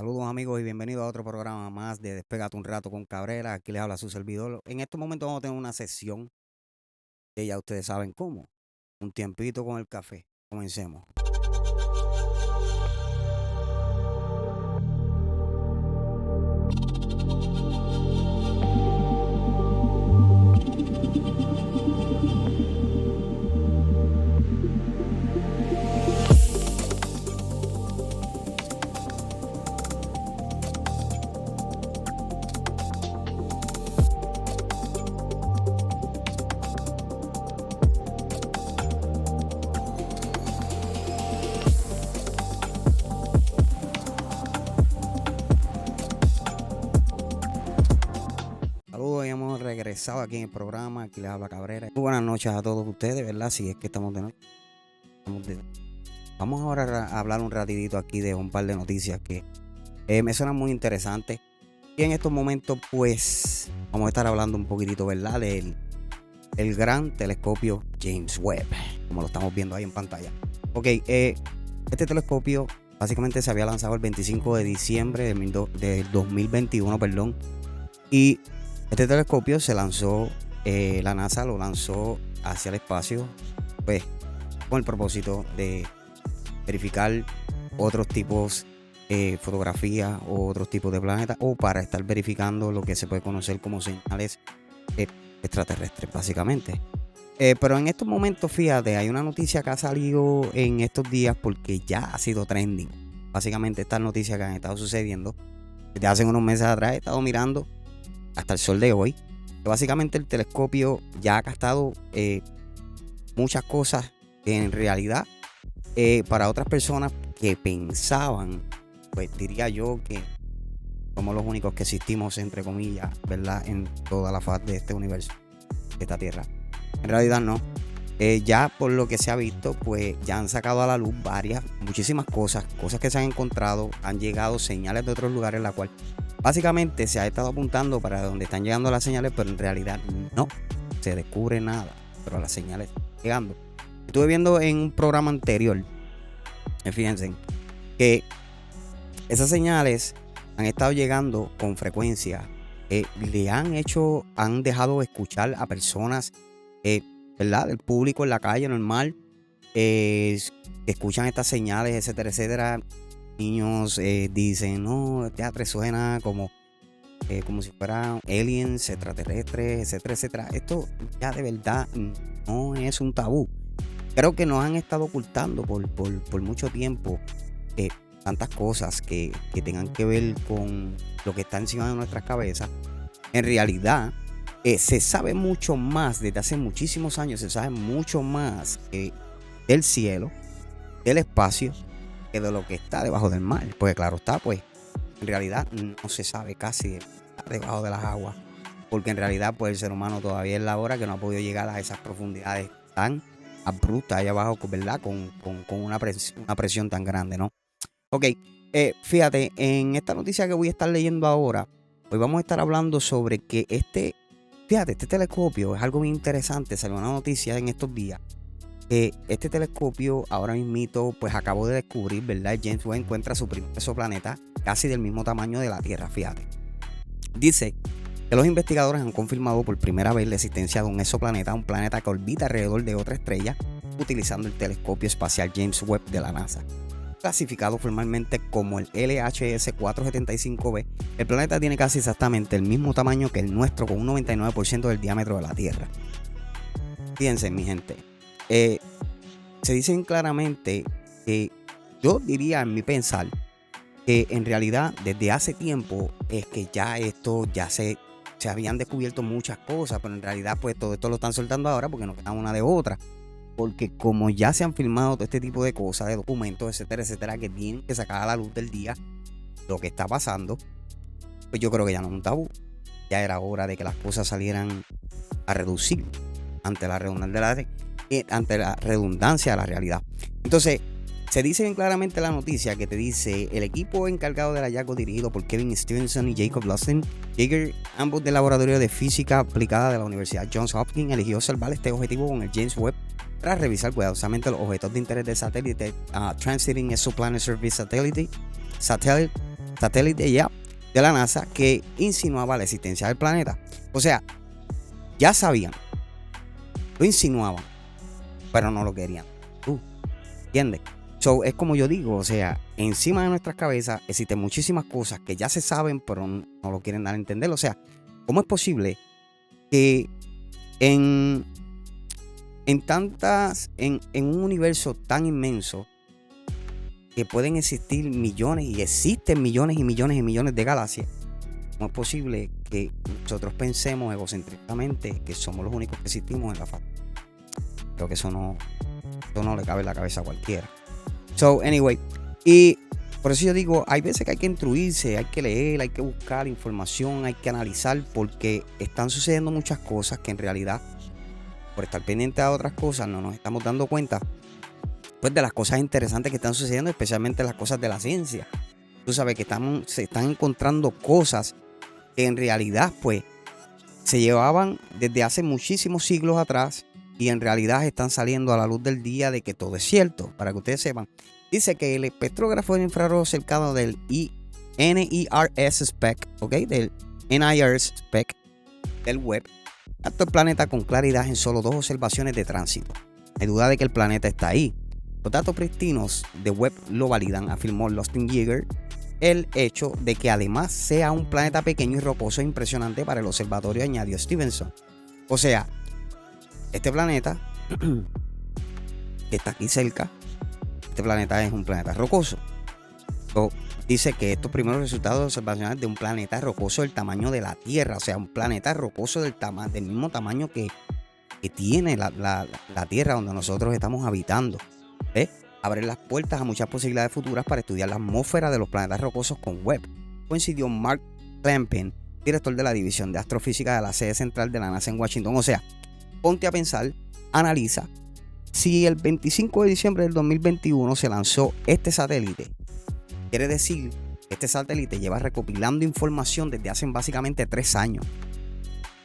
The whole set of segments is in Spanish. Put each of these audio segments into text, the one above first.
Saludos amigos y bienvenidos a otro programa más de Despégate un rato con Cabrera. Aquí les habla su servidor. En estos momentos vamos a tener una sesión que ya ustedes saben cómo. Un tiempito con el café. Comencemos. Saludos y hemos regresado aquí en el programa. Aquí les habla Cabrera. Muy buenas noches a todos ustedes, ¿verdad? Si es que estamos de noche. Vamos ahora a hablar un ratidito aquí de un par de noticias que me suenan muy interesantes. Y en estos momentos, pues, vamos a estar hablando un poquitito, ¿verdad? Del el gran telescopio James Webb, como lo estamos viendo ahí en pantalla. Ok, este telescopio básicamente se había lanzado el 25 de diciembre de 2021, perdón. Y este telescopio se lanzó, la NASA lo lanzó hacia el espacio, pues, con el propósito de verificar otros tipos de fotografías o otros tipos de planetas, o para estar verificando lo que se puede conocer como señales eh, extraterrestres, básicamente. Pero en estos momentos, fíjate, hay una noticia que ha salido en estos días porque ya ha sido trending. Básicamente, estas noticias que han estado sucediendo desde hace unos meses atrás, he estado mirando hasta el sol de hoy. Que básicamente, el telescopio ya ha captado muchas cosas que en realidad, para otras personas que pensaban, pues diría yo que somos los únicos que existimos, entre comillas, ¿verdad? En toda la faz de este universo, de esta tierra. En realidad no. Ya por lo que se ha visto, pues ya han sacado a la luz muchísimas cosas que se han encontrado, han llegado señales de otros lugares, la cual básicamente se ha estado apuntando para donde están llegando las señales, pero en realidad no se descubre nada, pero las señales están llegando. Estuve viendo en un programa anterior, fíjense, que esas señales han estado llegando con frecuencia. Han dejado escuchar a personas, ¿verdad? Del público en la calle normal, que escuchan estas señales, etcétera, etcétera. Niños dicen, no, el teatro suena como si fueran aliens, extraterrestres, etcétera, etcétera. Esto ya de verdad no es un tabú. Creo que nos han estado ocultando por mucho tiempo tantas cosas que tengan que ver con lo que está encima de nuestras cabezas. En realidad, se sabe mucho más desde hace muchísimos años, se sabe mucho más del cielo, del espacio, que de lo que está debajo del mar. Porque claro está, pues, en realidad no se sabe casi debajo de las aguas. Porque en realidad, pues, el ser humano todavía es la hora que no ha podido llegar a esas profundidades tan abruptas allá abajo, ¿verdad? Con una presión tan grande, ¿no? Ok, fíjate, en esta noticia que voy a estar leyendo ahora, hoy vamos a estar hablando sobre que este telescopio es algo bien interesante. Salió una noticia en estos días. Este telescopio ahora mismito, pues acabo de descubrir, ¿verdad? James Webb encuentra su primer exoplaneta casi del mismo tamaño de la Tierra, fíjate. Dice que los investigadores han confirmado por primera vez la existencia de un exoplaneta, un planeta que orbita alrededor de otra estrella, utilizando el telescopio espacial James Webb de la NASA. Clasificado formalmente como el LHS 475b, el planeta tiene casi exactamente el mismo tamaño que el nuestro, con un 99% del diámetro de la Tierra. Fíjense, mi gente, se dicen claramente que yo diría, en mi pensar, que en realidad desde hace tiempo es que ya se habían descubierto muchas cosas, pero en realidad pues todo esto lo están soltando ahora porque nos queda una de otra. Porque como ya se han filmado todo este tipo de cosas, de documentos, etcétera, etcétera, que tienen que sacar a la luz del día lo que está pasando, pues yo creo que ya no es un tabú. Ya era hora de que las cosas salieran a reducir ante la redundancia de la realidad. Entonces, se dice bien claramente en la noticia que te dice: el equipo encargado del hallazgo, dirigido por Kevin Stevenson y Jacob Lustin Jaeger, ambos del Laboratorio de Física Aplicada de la Universidad Johns Hopkins, eligió observar este objetivo con el James Webb tras revisar cuidadosamente los objetos de interés del satélite Transiting Exoplanet Service Satellite satélite ya de la NASA que insinuaba la existencia del planeta. O sea, ya sabían, lo insinuaban, pero no lo querían. ¿Entiendes? So, es como yo digo, o sea, encima de nuestras cabezas existen muchísimas cosas que ya se saben, pero no lo quieren dar a entender. O sea, ¿cómo es posible que en un universo tan inmenso que pueden existir millones y existen millones y millones y millones de galaxias, cómo es posible que nosotros pensemos egocéntricamente que somos los únicos que existimos en la faz? Creo que eso no le cabe en la cabeza a cualquiera. So, anyway, y por eso yo digo, hay veces que hay que instruirse, hay que leer, hay que buscar información, hay que analizar, porque están sucediendo muchas cosas que en realidad, por estar pendiente a otras cosas, no nos estamos dando cuenta pues de las cosas interesantes que están sucediendo, especialmente las cosas de la ciencia. Tú sabes que se están encontrando cosas que en realidad pues se llevaban desde hace muchísimos siglos atrás y en realidad están saliendo a la luz del día de que todo es cierto. Para que ustedes sepan, dice que el espectrógrafo de infrarrojo cercano del NIRS spec, ¿ok? Del NIRS spec del Webb, captó el planeta con claridad en solo 2 observaciones de tránsito. No hay duda de que el planeta está ahí. Los datos pristinos de Webb lo validan, afirmó Justin Yeager, el hecho de que además sea un planeta pequeño y rocoso e impresionante para el observatorio, añadió Stevenson. O sea, este planeta que está aquí cerca, este planeta es un planeta rocoso. Dice que estos primeros resultados observacionales de un planeta rocoso del tamaño de la Tierra, o sea, un planeta rocoso del mismo tamaño que tiene la Tierra donde nosotros estamos habitando. Abren las puertas a muchas posibilidades futuras para estudiar la atmósfera de los planetas rocosos con Webb. Coincidió Mark Clampin, director de la División de Astrofísica de la sede central de la NASA en Washington. O sea, ponte a pensar, analiza, si el 25 de diciembre del 2021 se lanzó este satélite, quiere decir que este satélite lleva recopilando información desde hace básicamente 3 años.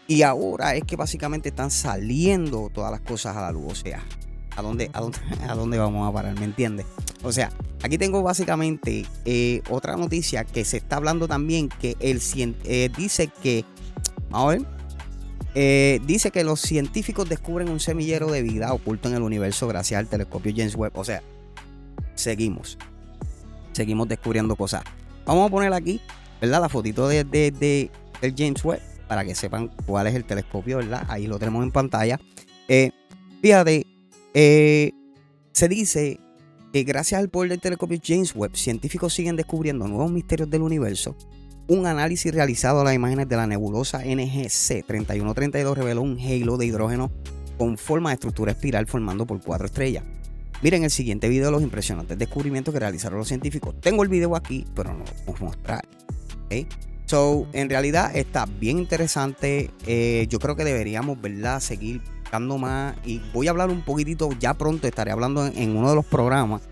Y ahora es que básicamente están saliendo todas las cosas a la luz. O sea, ¿a dónde vamos a parar? ¿Me entiendes? O sea, aquí tengo básicamente otra noticia que se está hablando también, que dice que, vamos a ver, dice que los científicos descubren un semillero de vida oculto en el universo gracias al telescopio James Webb. O sea, seguimos descubriendo cosas. Vamos a poner aquí, ¿verdad? La fotito del James Webb para que sepan cuál es el telescopio, ¿verdad? Ahí lo tenemos en pantalla. Fíjate, se dice que gracias al poder del telescopio James Webb, científicos siguen descubriendo nuevos misterios del universo. Un análisis realizado a las imágenes de la nebulosa NGC 3132 reveló un halo de hidrógeno con forma de estructura espiral formando por 4 estrellas. Miren el siguiente video de los impresionantes descubrimientos que realizaron los científicos. Tengo el video aquí, pero no lo vamos a mostrar. ¿Okay? So, en realidad está bien interesante. Yo creo que deberíamos, ¿verdad?, seguir buscando más. Y voy a hablar un poquitito, ya pronto estaré hablando en uno de los programas.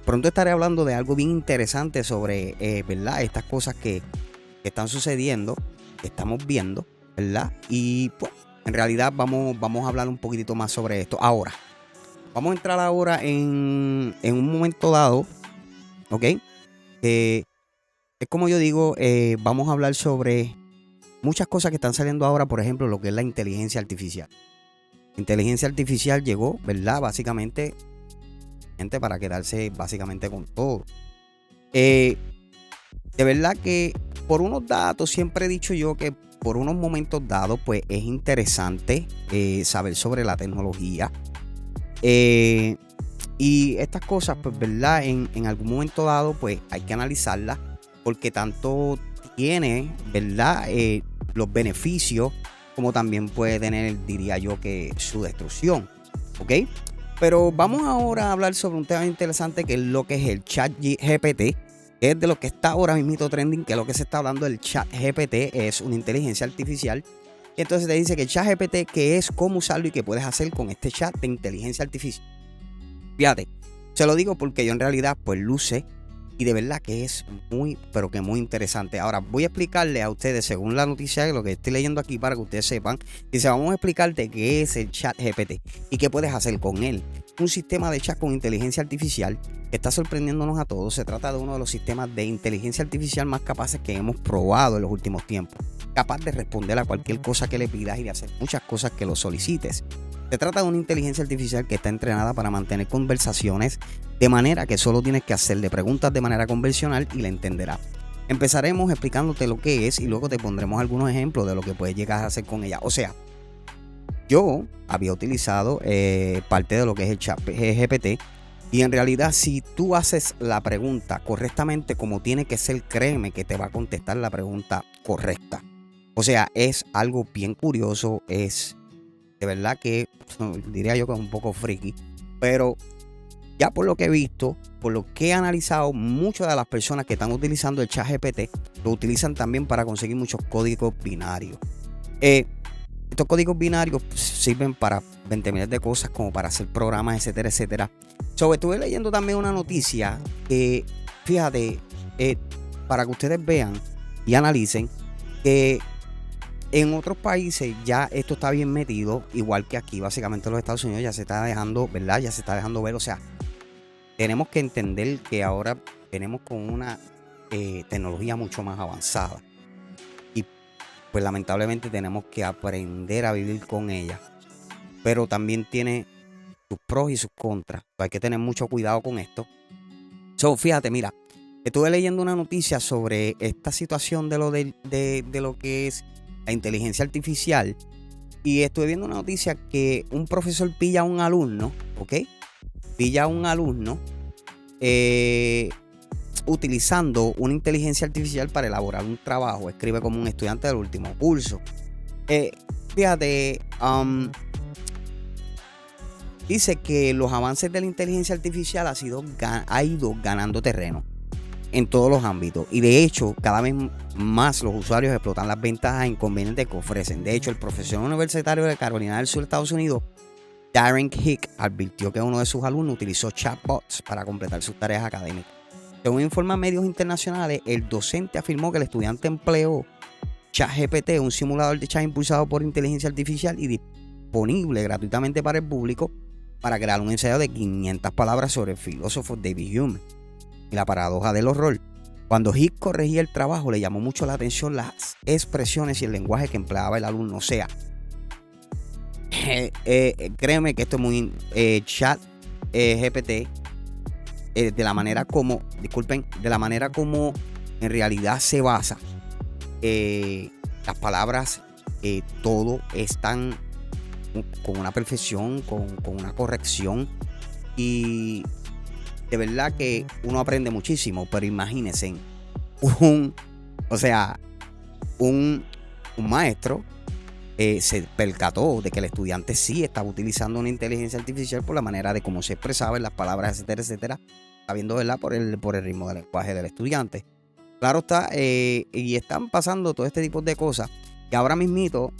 Pronto estaré hablando de algo bien interesante sobre, ¿verdad?, estas cosas que están sucediendo, que estamos viendo, ¿verdad? Y pues, en realidad vamos a hablar un poquitito más sobre esto. Ahora, vamos a entrar ahora en un momento dado, ¿ok? Es como yo digo, vamos a hablar sobre muchas cosas que están saliendo ahora, por ejemplo, lo que es la inteligencia artificial. La inteligencia artificial llegó, ¿verdad? Básicamente, gente, para quedarse básicamente con todo. De verdad que por unos datos, siempre he dicho yo que por unos momentos dados, pues es interesante saber sobre la tecnología. Y estas cosas, pues, ¿verdad? En algún momento dado, pues hay que analizarlas. Porque tanto tiene, ¿verdad?, los beneficios, como también puede tener, diría yo, que su destrucción. ¿Ok? Pero vamos ahora a hablar sobre un tema interesante, que es lo que es el ChatGPT, que es de lo que está ahora mismo trending, que es lo que se está hablando del ChatGPT, es una inteligencia artificial. Y entonces te dice que el ChatGPT, que es cómo usarlo y qué puedes hacer con este chat de inteligencia artificial. Fíjate, se lo digo porque yo en realidad pues lo usé. Y de verdad que es muy, pero que muy interesante. Ahora voy a explicarle a ustedes, según la noticia, lo que estoy leyendo aquí para que ustedes sepan. Dice, vamos a explicarte qué es el ChatGPT y qué puedes hacer con él. Un sistema de chat con inteligencia artificial que está sorprendiéndonos a todos. Se trata de uno de los sistemas de inteligencia artificial más capaces que hemos probado en los últimos tiempos. Capaz de responder a cualquier cosa que le pidas y de hacer muchas cosas que lo solicites. Se trata de una inteligencia artificial que está entrenada para mantener conversaciones de manera que solo tienes que hacerle preguntas de manera convencional y la entenderá. Empezaremos explicándote lo que es y luego te pondremos algunos ejemplos de lo que puedes llegar a hacer con ella. O sea, yo había utilizado parte de lo que es el chat GPT y en realidad si tú haces la pregunta correctamente como tiene que ser, créeme que te va a contestar la pregunta correcta. O sea, es algo bien curioso, es de verdad que diría yo que es un poco friki, pero ya por lo que he visto, por lo que he analizado, muchas de las personas que están utilizando el ChatGPT lo utilizan también para conseguir muchos códigos binarios. Estos códigos binarios sirven para 20 miles de cosas, como para hacer programas, etcétera, etcétera. Estuve leyendo también una noticia que, fíjate, para que ustedes vean y analicen que en otros países ya esto está bien metido, igual que aquí, básicamente en los Estados Unidos ya se está dejando, ¿verdad? Ya se está dejando ver, o sea, tenemos que entender que ahora tenemos con una tecnología mucho más avanzada y pues lamentablemente tenemos que aprender a vivir con ella, pero también tiene sus pros y sus contras, hay que tener mucho cuidado con esto. Fíjate, mira, estuve leyendo una noticia sobre esta situación de lo que es la inteligencia artificial y estuve viendo una noticia que un profesor pilla a un alumno, ¿ok? Pilla a un alumno utilizando una inteligencia artificial para elaborar un trabajo. Escribe como un estudiante del último curso. Fíjate, dice que los avances de la inteligencia artificial ha ido ganando terreno en todos los ámbitos y de hecho cada vez más los usuarios explotan las ventajas e inconvenientes que ofrecen. De hecho, el profesor universitario de Carolina del Sur, Estados Unidos, Darren Hick, advirtió que uno de sus alumnos utilizó chatbots para completar sus tareas académicas. Según informan medios internacionales, el docente afirmó que el estudiante empleó ChatGPT, un simulador de chat impulsado por inteligencia artificial y disponible gratuitamente para el público, para crear un ensayo de 500 palabras sobre el filósofo David Hume y la paradoja del horror. Cuando Hick corregía el trabajo, le llamó mucho la atención las expresiones y el lenguaje que empleaba el alumno. O sea, créeme que esto es muy chat GPT, de la manera como en realidad se basa. Las palabras, todo están con una perfección, con una corrección y de verdad que uno aprende muchísimo, pero imagínense un maestro se percató de que el estudiante sí estaba utilizando una inteligencia artificial por la manera de cómo se expresaba en las palabras, etcétera, etcétera, sabiendo, ¿verdad?, por el ritmo del lenguaje del estudiante. Claro está, y están pasando todo este tipo de cosas. Y ahora mismito,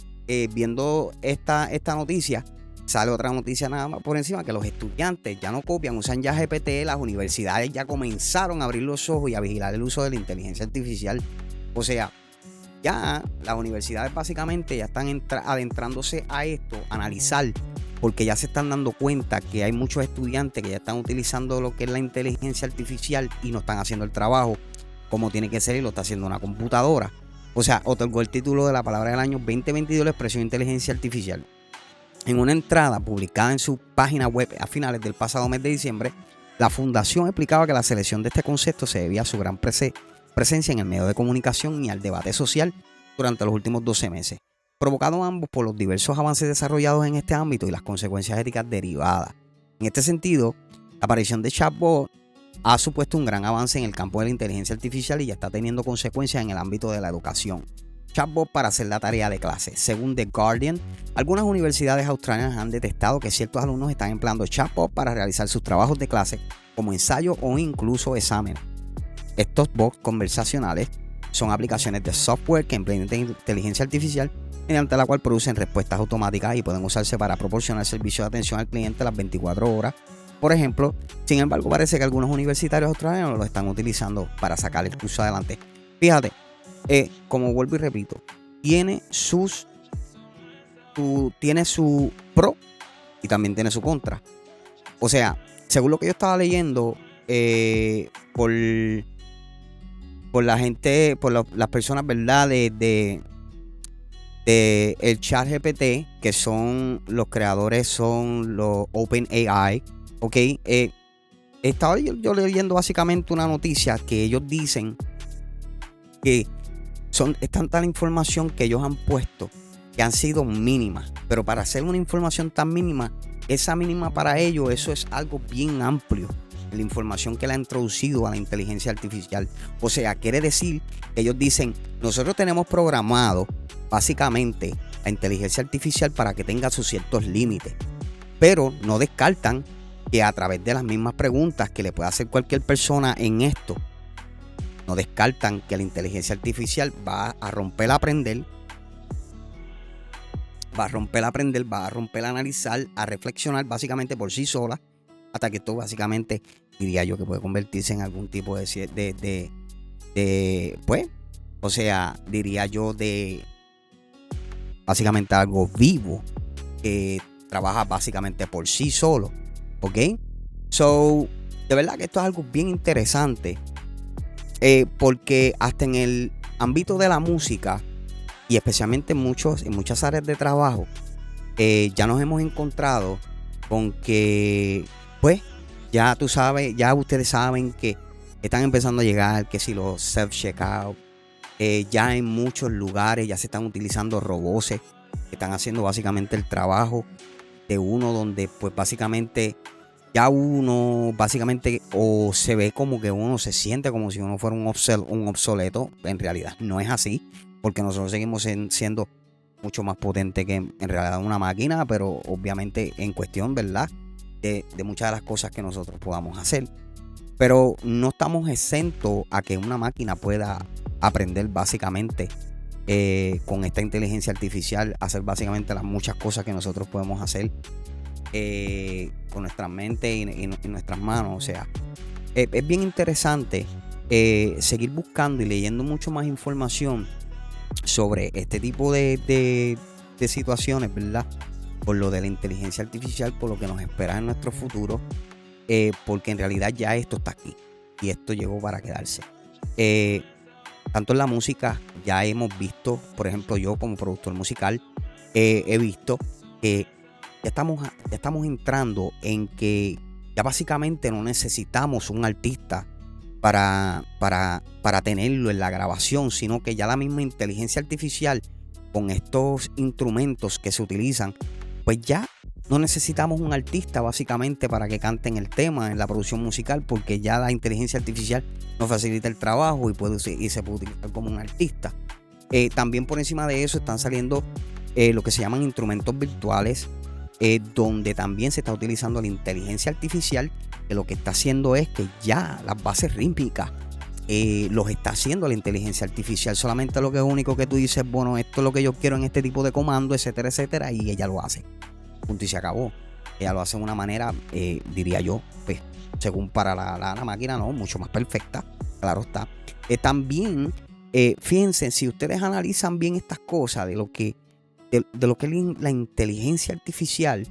viendo esta noticia, sale otra noticia nada más por encima, que los estudiantes ya no copian, usan ya GPT, las universidades ya comenzaron a abrir los ojos y a vigilar el uso de la inteligencia artificial. O sea, ya las universidades básicamente ya están adentrándose a esto, a analizar, porque ya se están dando cuenta que hay muchos estudiantes que ya están utilizando lo que es la inteligencia artificial y no están haciendo el trabajo como tiene que ser y lo está haciendo una computadora. O sea, otorgó el título de la palabra del año 2022 la expresión inteligencia artificial. En una entrada publicada en su página web a finales del pasado mes de diciembre, la fundación explicaba que la selección de este concepto se debía a su gran presencia en el medio de comunicación y al debate social durante los últimos 12 meses, provocado ambos por los diversos avances desarrollados en este ámbito y las consecuencias éticas derivadas. En este sentido, la aparición de chatbot ha supuesto un gran avance en el campo de la inteligencia artificial y ya está teniendo consecuencias en el ámbito de la educación. Chatbot para hacer la tarea de clase. Según The Guardian, algunas universidades australianas han detectado que ciertos alumnos están empleando chatbot para realizar sus trabajos de clase como ensayo o incluso exámenes. Estos bots conversacionales son aplicaciones de software que emplean inteligencia artificial mediante la cual producen respuestas automáticas y pueden usarse para proporcionar servicio de atención al cliente las 24 horas por ejemplo. Sin embargo, parece que algunos universitarios australianos lo están utilizando para sacar el curso adelante. Fíjate, como vuelvo y repito, tiene su pro y también tiene su contra. O sea, según lo que yo estaba leyendo, por la gente, las personas, ¿verdad? De el ChatGPT, que son los creadores, son los OpenAI, ¿ok? Estaba yo leyendo básicamente una noticia que ellos dicen que es tanta la información que ellos han puesto que han sido mínimas, pero para hacer una información tan mínima, esa mínima para ellos, eso es algo bien amplio, la información que le ha introducido a la inteligencia artificial. O sea, quiere decir que ellos dicen, nosotros tenemos programado básicamente la inteligencia artificial para que tenga sus ciertos límites, pero no descartan que a través de las mismas preguntas que le puede hacer cualquier persona en esto, no descartan que la inteligencia artificial va a romper a aprender, va a romper a analizar, a reflexionar básicamente por sí sola, hasta que esto básicamente, diría yo, que puede convertirse en algún tipo de pues, o sea, diría yo, de básicamente algo vivo que trabaja básicamente por sí solo. ¿Ok? So, de verdad que esto es algo bien interesante, porque hasta en el ámbito de la música y especialmente en muchas áreas de trabajo, ya nos hemos encontrado con que, pues, ya tú sabes, ya ustedes saben que están empezando a llegar, que si los self-checkout, ya en muchos lugares ya se están utilizando robots que están haciendo básicamente el trabajo de uno, donde pues básicamente ya uno básicamente o se ve como que uno se siente como si uno fuera un obsoleto. En realidad no es así, porque nosotros seguimos siendo mucho más potente que en realidad una máquina, pero obviamente en cuestión, ¿verdad?, de muchas de las cosas que nosotros podamos hacer. Pero no estamos exentos a que una máquina pueda aprender básicamente con esta inteligencia artificial, hacer básicamente las muchas cosas que nosotros podemos hacer con nuestra mente y nuestras manos. O sea, es bien interesante seguir buscando y leyendo mucho más información sobre este tipo de situaciones, ¿verdad? Por lo de la inteligencia artificial, por lo que nos espera en nuestro futuro, porque en realidad ya esto está aquí y esto llegó para quedarse. Tanto en la música, ya hemos visto, por ejemplo, yo como productor musical, he visto que ya estamos entrando en que ya básicamente no necesitamos un artista para tenerlo en la grabación, sino que ya la misma inteligencia artificial, con estos instrumentos que se utilizan, pues ya no necesitamos un artista básicamente para que canten el tema en la producción musical, porque ya la inteligencia artificial nos facilita el trabajo y se puede utilizar como un artista. También por encima de eso están saliendo lo que se llaman instrumentos virtuales, donde también se está utilizando la inteligencia artificial, que lo que está haciendo es que ya las bases rítmicas los está haciendo la inteligencia artificial. Solamente lo que es único que tú dices, bueno, esto es lo que yo quiero en este tipo de comando, etcétera, etcétera, y ella lo hace. Punto y se acabó. Ella lo hace de una manera, diría yo, pues, según para la máquina, no, mucho más perfecta, claro está. También, fíjense, si ustedes analizan bien estas cosas de lo que es la inteligencia artificial,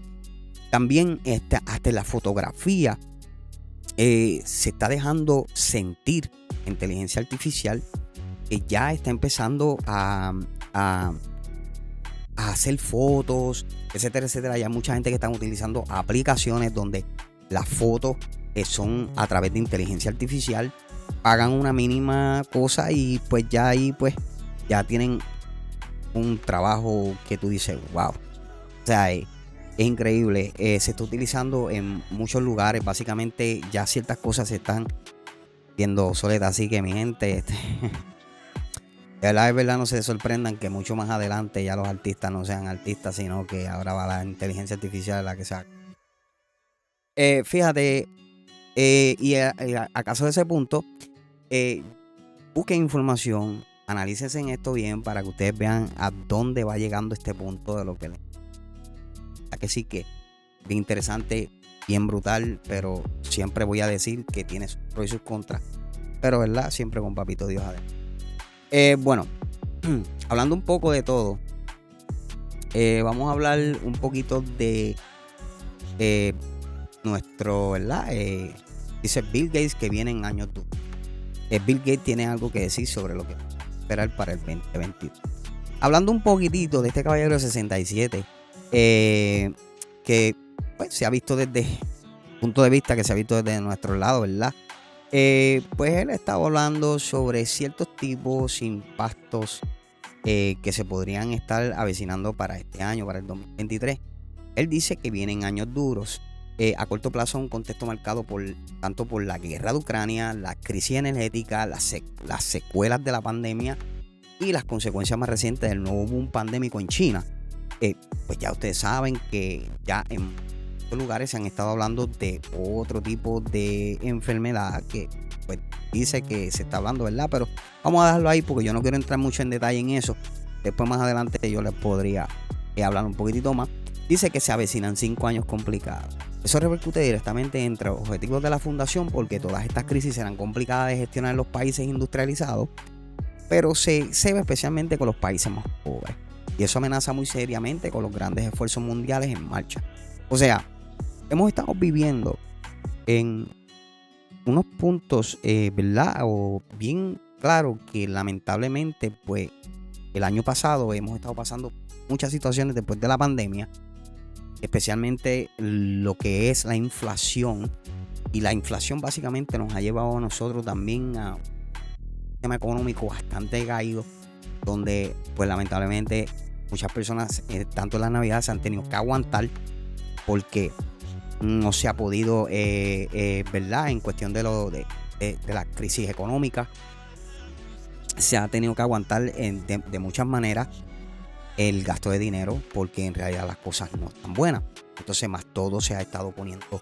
también hasta la fotografía se está dejando sentir inteligencia artificial, que ya está empezando a hacer fotos, etcétera, etcétera. Ya hay mucha gente que están utilizando aplicaciones donde las fotos son a través de inteligencia artificial, pagan una mínima cosa y pues ya ahí pues ya tienen un trabajo que tú dices, wow. O sea, es increíble. Se está utilizando en muchos lugares. Básicamente ya ciertas cosas se están viendo obsoletas. Así que mi gente, de verdad, no se sorprendan que mucho más adelante ya los artistas no sean artistas, sino que ahora va la inteligencia artificial la que sea. Fíjate, y acaso de ese punto, busquen información, analícense en esto bien para que ustedes vean a dónde va llegando este punto de lo que que sí que bien interesante, bien brutal, pero siempre voy a decir que tiene sus pros y sus contras. Pero, ¿verdad? Siempre con Papito Dios adentro. Bueno, hablando un poco de todo, vamos a hablar un poquito de nuestro, ¿verdad? Dice Bill Gates que viene en años duros. Bill Gates tiene algo que decir sobre lo que va a esperar para el 2022. Hablando un poquitito de este caballero de 67, que pues, se ha visto desde punto de vista que se ha visto desde nuestro lado, ¿verdad? Pues él estaba hablando sobre ciertos tipos de impactos que se podrían estar avecinando para este año, para el 2023. Él dice que vienen años duros. A corto plazo, un contexto marcado tanto por la guerra de Ucrania, la crisis energética, las secuelas de la pandemia y las consecuencias más recientes del nuevo boom pandémico en China. Pues ya ustedes saben que ya en muchos lugares se han estado hablando de otro tipo de enfermedad que pues dice que se está hablando, ¿verdad? Pero vamos a dejarlo ahí porque yo no quiero entrar mucho en detalle en eso. Después más adelante yo les podría hablar un poquitito más. Dice que se avecinan 5 años complicados. Eso repercute directamente entre los objetivos de la fundación porque todas estas crisis serán complicadas de gestionar en los países industrializados, pero se ve especialmente con los países más pobres. Y eso amenaza muy seriamente con los grandes esfuerzos mundiales en marcha. O sea, hemos estado viviendo en unos puntos, ¿verdad? O bien claro que lamentablemente, pues, el año pasado hemos estado pasando muchas situaciones después de la pandemia, especialmente lo que es la inflación. Y la inflación básicamente nos ha llevado a nosotros también a un sistema económico bastante caído, donde pues lamentablemente muchas personas, tanto en las navidades, se han tenido que aguantar porque no se ha podido, ¿verdad? En cuestión de la crisis económica, se ha tenido que aguantar de muchas maneras el gasto de dinero porque en realidad las cosas no están buenas. Entonces más todo se ha estado poniendo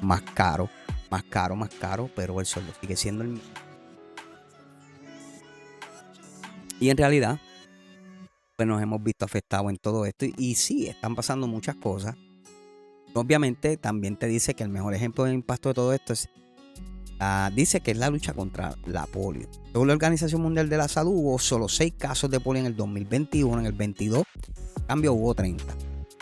más caro, pero el sueldo sigue siendo el mismo. Y en realidad pues nos hemos visto afectados en todo esto y sí, están pasando muchas cosas. Obviamente también te dice que el mejor ejemplo del impacto de todo esto dice que es la lucha contra la polio. Según la Organización Mundial de la Salud, hubo solo 6 casos de polio en el 2021, en el 22, en cambio hubo 30.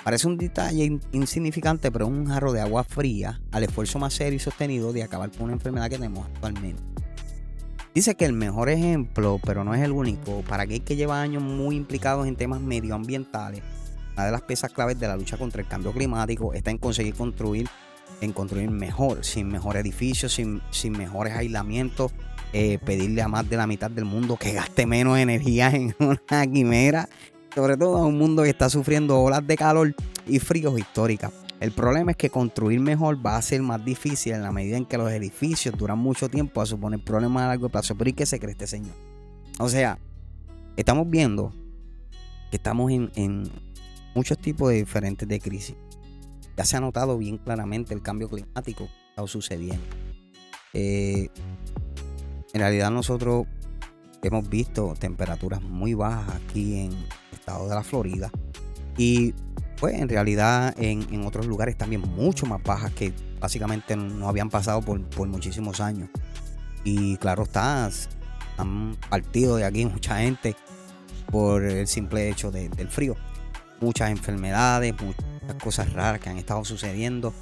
Parece un detalle insignificante, pero es un jarro de agua fría al esfuerzo más serio y sostenido de acabar con una enfermedad que tenemos actualmente. Dice que el mejor ejemplo, pero no es el único, para aquel que lleva años muy implicados en temas medioambientales, una de las piezas claves de la lucha contra el cambio climático está en conseguir construir mejor, sin mejores edificios, sin mejores aislamientos, pedirle a más de la mitad del mundo que gaste menos energía en una quimera, sobre todo a un mundo que está sufriendo olas de calor y fríos históricas. El problema es que construir mejor va a ser más difícil en la medida en que los edificios duran mucho tiempo a suponer problemas a largo plazo. Pero ¿y qué se cree este señor? O sea, estamos viendo que estamos en muchos tipos de diferentes de crisis. Ya se ha notado bien claramente el cambio climático que ha estado sucediendo. En realidad nosotros hemos visto temperaturas muy bajas aquí en el estado de la Florida y pues en realidad en otros lugares también mucho más bajas que básicamente no habían pasado por muchísimos años. Y claro está, han partido de aquí mucha gente por el simple hecho del frío. Muchas enfermedades, muchas cosas raras que han estado sucediendo.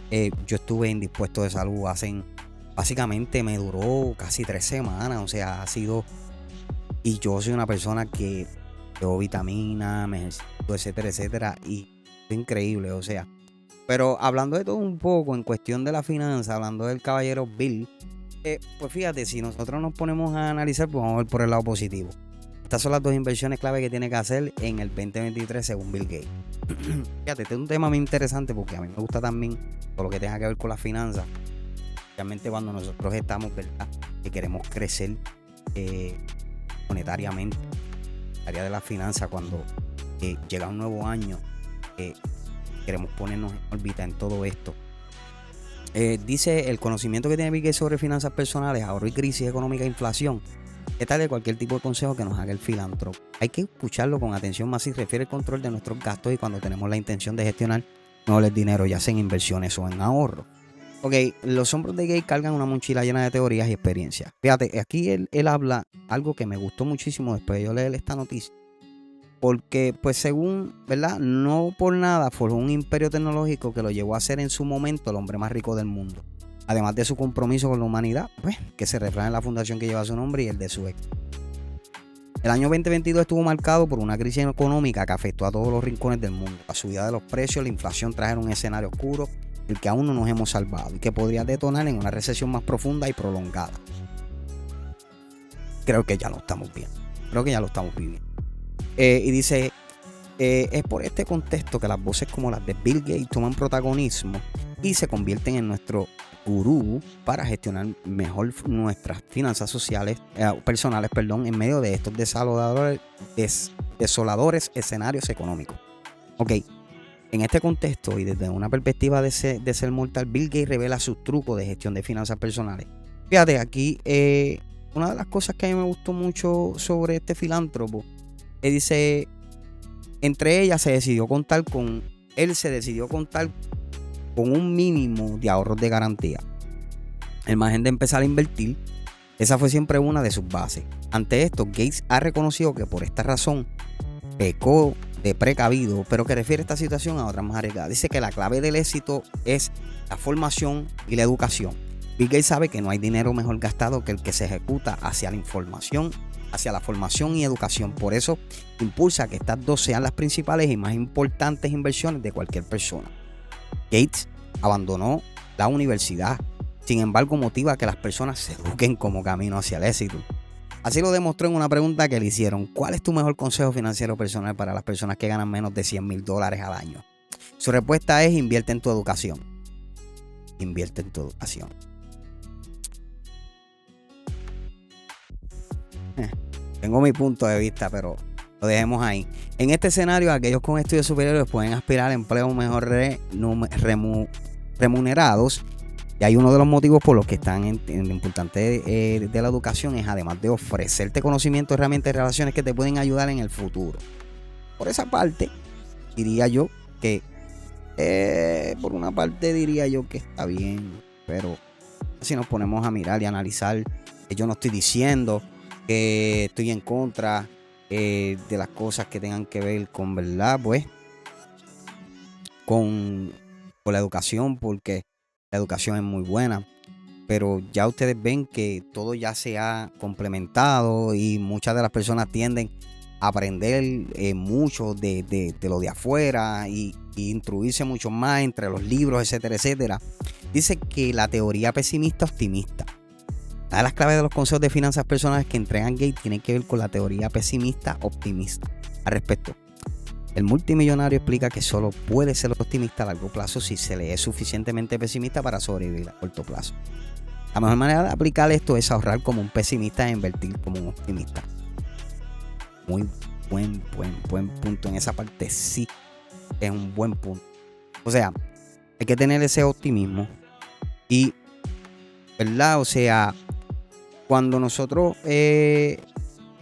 Yo estuve indispuesto de salud básicamente me duró casi 3 semanas, o sea, ha sido, y yo soy una persona que llevo vitaminas, me ejercito, etcétera, etcétera, y es increíble, o sea. Pero hablando de todo un poco en cuestión de la finanza, hablando del caballero Bill, pues fíjate, si nosotros nos ponemos a analizar, pues vamos a ver por el lado positivo. Estas son las 2 inversiones clave que tiene que hacer en el 2023 según Bill Gates. Fíjate, este es un tema muy interesante porque a mí me gusta también todo lo que tenga que ver con las finanzas. Realmente cuando nosotros estamos, ¿verdad?, que queremos crecer monetariamente, el área de las finanzas, cuando llega un nuevo año, queremos ponernos en órbita en todo esto. Dice el conocimiento que tiene Bill Gates sobre finanzas personales, ahorro y crisis económica e inflación. ¿Qué tal de cualquier tipo de consejo que nos haga el filántropo? Hay que escucharlo con atención más si refiere al control de nuestros gastos y cuando tenemos la intención de gestionar no les dinero, ya sea en inversiones o en ahorro. Ok, los hombros de Gates cargan una mochila llena de teorías y experiencias. Fíjate, aquí él habla algo que me gustó muchísimo después de yo leer esta noticia. Porque, pues según, ¿verdad? No por nada forjó un imperio tecnológico que lo llevó a ser en su momento el hombre más rico del mundo. Además de su compromiso con la humanidad, pues, que se refleja en la fundación que lleva su nombre y el de su ex. El año 2022 estuvo marcado por una crisis económica que afectó a todos los rincones del mundo. La subida de los precios, la inflación trajeron un escenario oscuro del que aún no nos hemos salvado y que podría detonar en una recesión más profunda y prolongada. Creo que ya lo estamos viendo. Creo que ya lo estamos viviendo. Y dice, es por este contexto que las voces como las de Bill Gates toman protagonismo y se convierten en nuestro gurú para gestionar mejor nuestras finanzas sociales, personales, en medio de estos desoladores escenarios económicos. Ok, en este contexto y desde una perspectiva de ser mortal, Bill Gates revela sus trucos de gestión de finanzas personales. Fíjate, aquí una de las cosas que a mí me gustó mucho sobre este filántropo, dice, entre ellas él se decidió contar con un mínimo de ahorros de garantía. El margen de empezar a invertir, esa fue siempre una de sus bases. Ante esto, Gates ha reconocido que por esta razón pecó de precavido, pero que refiere esta situación a otras más arriesgadas. Dice que la clave del éxito es la formación y la educación. Bill Gates sabe que no hay dinero mejor gastado que el que se ejecuta hacia la información, hacia la formación y educación. Por eso impulsa que estas dos sean las principales y más importantes inversiones de cualquier persona. Gates abandonó la universidad, sin embargo motiva a que las personas se eduquen como camino hacia el éxito. Así lo demostró en una pregunta que le hicieron: ¿cuál es tu mejor consejo financiero personal para las personas que ganan menos de $100,000 al año? Su respuesta es: invierte en tu educación. Invierte en tu educación. Tengo mi punto de vista, pero lo dejemos ahí. En este escenario, aquellos con estudios superiores pueden aspirar a empleos mejor remunerados. Y hay uno de los motivos por los que están en lo importante de la educación es, además de ofrecerte conocimiento, herramientas y relaciones que te pueden ayudar en el futuro. Por esa parte, diría yo que está bien, pero si nos ponemos a mirar y analizar, que yo no estoy diciendo que estoy en contra de las cosas que tengan que ver con, ¿verdad? Pues con la educación, porque la educación es muy buena, pero ya ustedes ven que todo ya se ha complementado y muchas de las personas tienden a aprender mucho de lo de afuera y instruirse mucho más entre los libros, etcétera, etcétera. Dice que la teoría pesimista optimista. Una de las claves de los consejos de finanzas personales que entregan Gates tienen que ver con la teoría pesimista optimista. Al respecto, el multimillonario explica que solo puede ser optimista a largo plazo si se le es suficientemente pesimista para sobrevivir a corto plazo. La mejor manera de aplicar esto es ahorrar como un pesimista e invertir como un optimista. Muy buen punto en esa parte. Sí, es un buen punto. O sea, hay que tener ese optimismo y, ¿verdad? O sea, cuando nosotros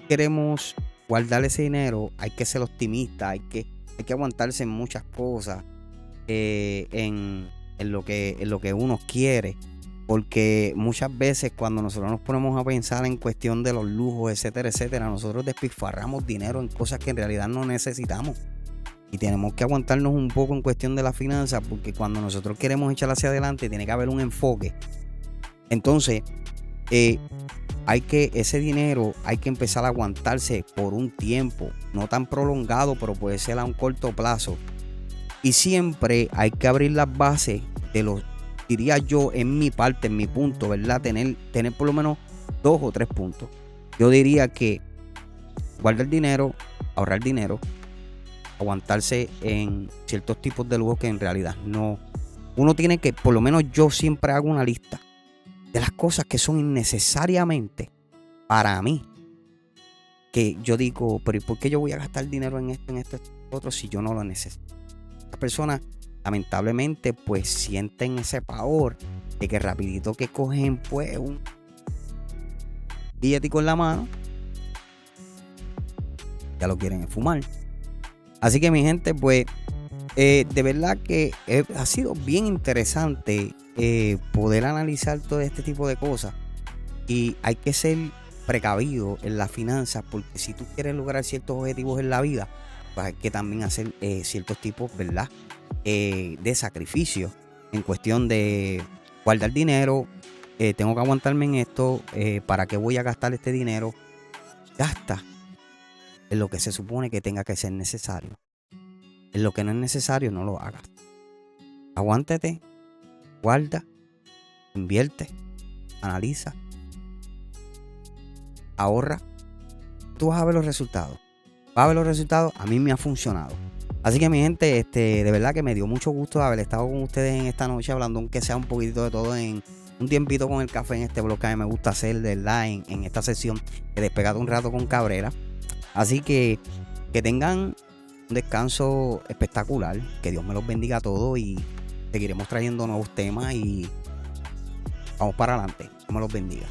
queremos guardar ese dinero, hay que ser optimista, hay que aguantarse en muchas cosas, en lo que uno quiere, porque muchas veces cuando nosotros nos ponemos a pensar en cuestión de los lujos, etcétera, etcétera, nosotros despilfarramos dinero en cosas que en realidad no necesitamos. Y tenemos que aguantarnos un poco en cuestión de la finanza, porque cuando nosotros queremos echar hacia adelante tiene que haber un enfoque. Entonces, ese dinero hay que empezar a aguantarse por un tiempo, no tan prolongado, pero puede ser a un corto plazo. Y siempre hay que abrir las bases de los, diría yo, en mi parte, en mi punto, ¿verdad? Tener por lo menos 2 o 3 puntos. Yo diría que guardar dinero, ahorrar dinero, aguantarse en ciertos tipos de lujos que en realidad no. Uno tiene que, por lo menos yo siempre hago una lista de las cosas que son innecesariamente para mí, que yo digo, pero ¿y por qué yo voy a gastar dinero en esto, otro si yo no lo necesito? Las personas lamentablemente pues sienten ese pavor de que rapidito que cogen pues un billetico en la mano, ya lo quieren fumar. Así que mi gente, pues De verdad que ha sido bien interesante poder analizar todo este tipo de cosas. Y hay que ser precavido en las finanzas, porque si tú quieres lograr ciertos objetivos en la vida, pues hay que también hacer ciertos tipos, ¿verdad? De sacrificios en cuestión de guardar dinero. Tengo que aguantarme en esto. ¿Para qué voy a gastar este dinero? Gasta en lo que se supone que tenga que ser necesario. En lo que no es necesario, no lo hagas. Aguántate, guarda, invierte, analiza, ahorra. Tú vas a ver los resultados. Vas a ver los resultados. A mí me ha funcionado. Así que mi gente, de verdad que me dio mucho gusto haber estado con ustedes en esta noche, hablando aunque sea un poquitito de todo, en un tiempito con el café, en este blog que a mí me gusta hacer, de verdad, en esta sesión de Despegado un Rato con Cabrera. Así que tengan un descanso espectacular, que Dios me los bendiga a todos y seguiremos trayendo nuevos temas y vamos para adelante. Dios me los bendiga.